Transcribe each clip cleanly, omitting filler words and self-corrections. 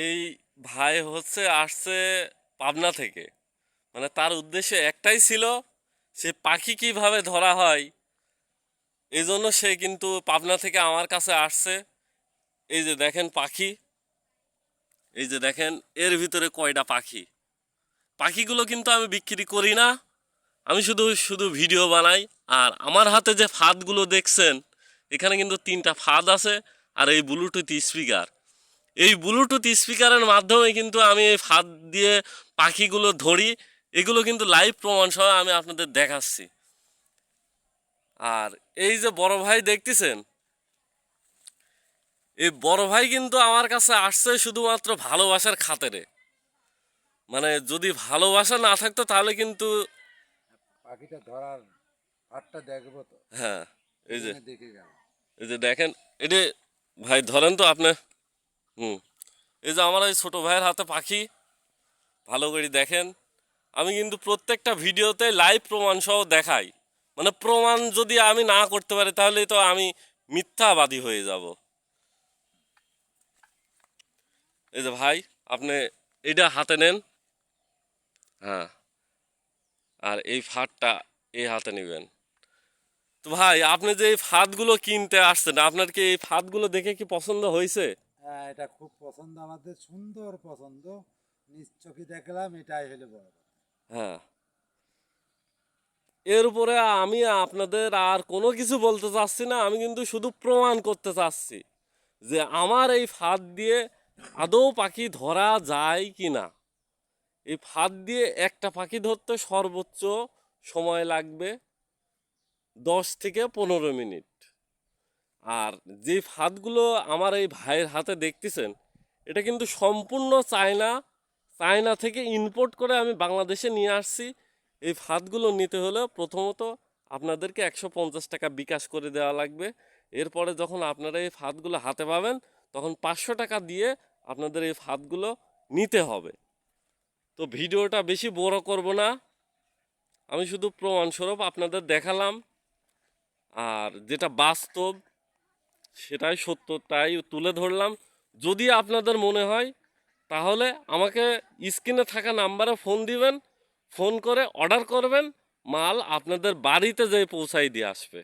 এই ভাই হচ্ছে আসছে পাবনা থেকে, মানে তার উদ্দেশ্য একটাই ছিল, সে পাখি কিভাবে ধরা হয় এই জন্য সে কিন্তু পাবনা থেকে আমার কাছে আসছে। এই যে দেখেন পাখি, এই যে দেখেন এর ভিতরে কয়টা পাখি। পাখিগুলো কিন্তু আমি বিক্রি করি না, আমি শুধু শুধু ভিডিও বানাই। আর আমার হাতে যে ফাঁদগুলো দেখছেন, এখানে কিন্তু 3টা ফাঁদ আছে। আর এই ব্লুটুথ স্পিকার, এই ব্লুটুথ স্পিকারের মাধ্যমে কিন্তু আমি এই ফাঁদ দিয়ে পাখিগুলো ধরি। এগুলো কিন্তু লাইভ প্রমাণ সহ আমি আপনাদের দেখাচ্ছি। আর এই যে বড় ভাই দেখতেছেন, এই বড় ভাই কিন্তু আমার কাছে আসছে শুধুমাত্র ভালোবাসার খাতিরে। মানে যদি ভালোবাসা না থাকতো তাহলে কিন্তু পাখিটা ধরার হাতটা দেখবো তো, হ্যাঁ, এই এই যে জন্য দেখে গেল। এই যে দেখেন, এটি ভাই ধরেন তো আপনি। হুম, এই যে আমার এই ছোট ভাইয়ের হাতে পাখি, ভালো করে দেখেন। আমি কিন্তু প্রত্যেকটা ভিডিওতে লাইভ প্রমাণ সহ দেখাই। মানে প্রমাণ যদি আমি না করতে পারি তাহলে তো আমি মিথ্যাবাদী হয়ে যাব। এই যে ভাই, আপনি এটা হাতে নেন। হ্যাঁ, আর এই ফাঁদটা এই হাতে নেবেন। তো ভাই, আপনি যে এই ফাঁদগুলো কিনতে আসছেন, আপনার কি এই ফাঁদগুলো দেখে কি পছন্দ হয়েছে? হ্যাঁ, এটা খুব পছন্দ, আমাদের সুন্দর পছন্দ। নিজ চোখে দেখলাম, এটাই হলো বড় কথা। হ্যাঁ, এর উপরে আমি আপনাদের আর কোনো কিছু বলতে চাচ্ছি না, আমি কিন্তু শুধু প্রমাণ করতে চাচ্ছি যে আমার এই ফাঁদ দিয়ে আদৌ পাখি ধরা যায় কি না। এই ফাঁদ দিয়ে একটা পাখি ধরতে সর্বোচ্চ সময় লাগবে 10 থেকে 15 মিনিট। আর যে ফাঁদগুলো আমার এই ভাইয়ের হাতে দেখতেছেন, এটা কিন্তু সম্পূর্ণ চায়না, চায়না থেকে ইম্পোর্ট করে আমি বাংলাদেশে নিয়ে আসছি। এই ফাঁদগুলো নিতে হলে প্রথমত আপনাদেরকে 150 টাকা বিকাশ করে দেওয়া লাগবে। এরপরে যখন আপনারা এই ফাঁদগুলো হাতে পাবেন, তখন 500 টাকা দিয়ে আপনাদের এই ফাঁদগুলো নিতে হবে। তো ভিডিওটা বেশি বড় করব না, আমি শুধু প্রমাণস্বরূপ আপনাদের দেখালাম। আর যেটা বাস্তব সেটাই সত্যটাই তুলে ধরলাম। যদি আপনাদের মনে হয় তাহলে আমাকে স্ক্রিনে থাকা নাম্বারে ফোন দিবেন, ফোন করে অর্ডার করবেন, মাল আপনাদের বাড়িতে যেয়ে পৌঁছাই দিয়ে আসবে।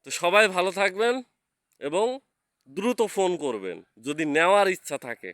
তো সবাই ভালো থাকবেন এবং দ্রুত ফোন করবেন যদি নেওয়ার ইচ্ছা থাকে।